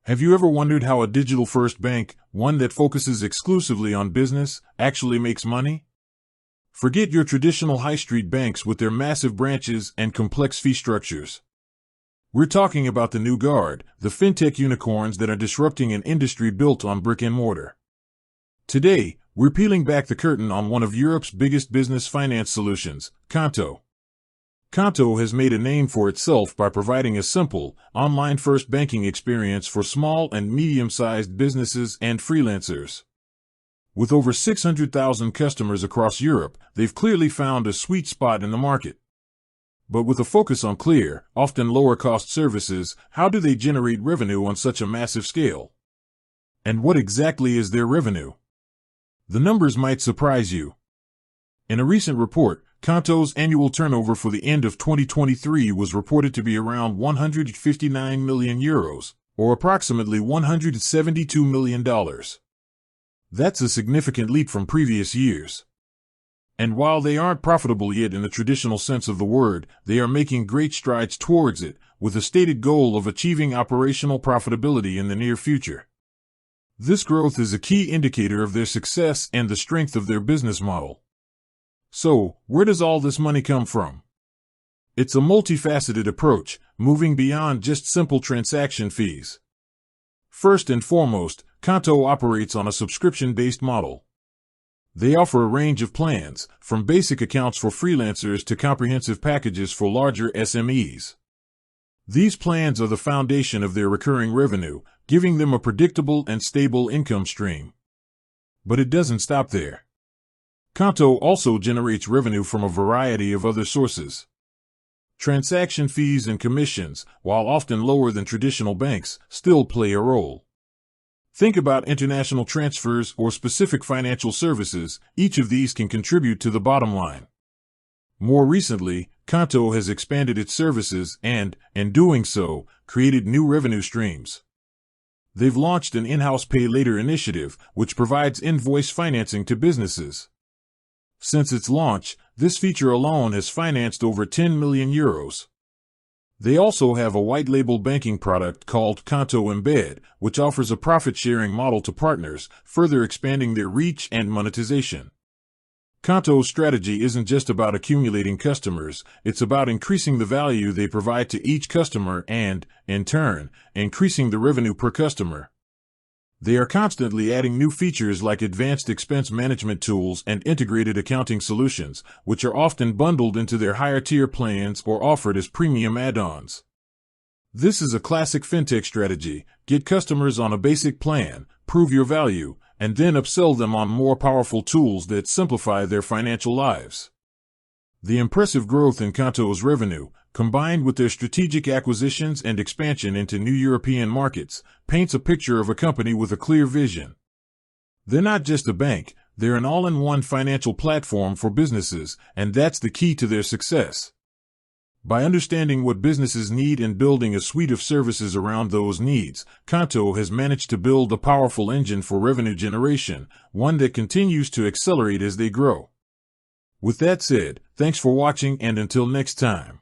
Have you ever wondered how a digital-first bank, one that focuses exclusively on business, actually makes money? Forget your traditional high street banks with their massive branches and complex fee structures. We're talking about the new guard, the fintech unicorns that are disrupting an industry built on brick and mortar. Today, we're peeling back the curtain on one of Europe's biggest business finance solutions, Qonto. Qonto has made a name for itself by providing a simple, online-first banking experience for small and medium-sized businesses and freelancers. With over 600,000 customers across Europe, they've clearly found a sweet spot in the market. But with a focus on clear, often lower-cost services, how do they generate revenue on such a massive scale? And what exactly is their revenue? The numbers might surprise you. In a recent report, Qonto's annual turnover for the end of 2023 was reported to be around 159 million euros, or approximately $172 million. That's a significant leap from previous years. And while they aren't profitable yet in the traditional sense of the word, they are making great strides towards it, with a stated goal of achieving operational profitability in the near future. This growth is a key indicator of their success and the strength of their business model. So, where does all this money come from? It's a multifaceted approach, moving beyond just simple transaction fees. First and foremost, Qonto operates on a subscription-based model. They offer a range of plans, from basic accounts for freelancers to comprehensive packages for larger SMEs. These plans are the foundation of their recurring revenue, giving them a predictable and stable income stream. But it doesn't stop there. Qonto also generates revenue from a variety of other sources. Transaction fees and commissions, while often lower than traditional banks, still play a role. Think about international transfers or specific financial services, each of these can contribute to the bottom line. More recently, Qonto has expanded its services and, in doing so, created new revenue streams. They've launched an in-house pay later initiative, which provides invoice financing to businesses. Since its launch, this feature alone has financed over 10 million euros. They also have a white-label banking product called Qonto Embed, which offers a profit-sharing model to partners, further expanding their reach and monetization. Qonto's strategy isn't just about accumulating customers, it's about increasing the value they provide to each customer and, in turn, increasing the revenue per customer. They are constantly adding new features like advanced expense management tools and integrated accounting solutions, which are often bundled into their higher-tier plans or offered as premium add-ons. This is a classic fintech strategy: get customers on a basic plan, prove your value, and then upsell them on more powerful tools that simplify their financial lives. The impressive growth in Qonto's revenue, combined with their strategic acquisitions and expansion into new European markets, paints a picture of a company with a clear vision. They're not just a bank, they're an all-in-one financial platform for businesses, and that's the key to their success. By understanding what businesses need and building a suite of services around those needs, Qonto has managed to build a powerful engine for revenue generation, one that continues to accelerate as they grow. With that said, thanks for watching, and until next time.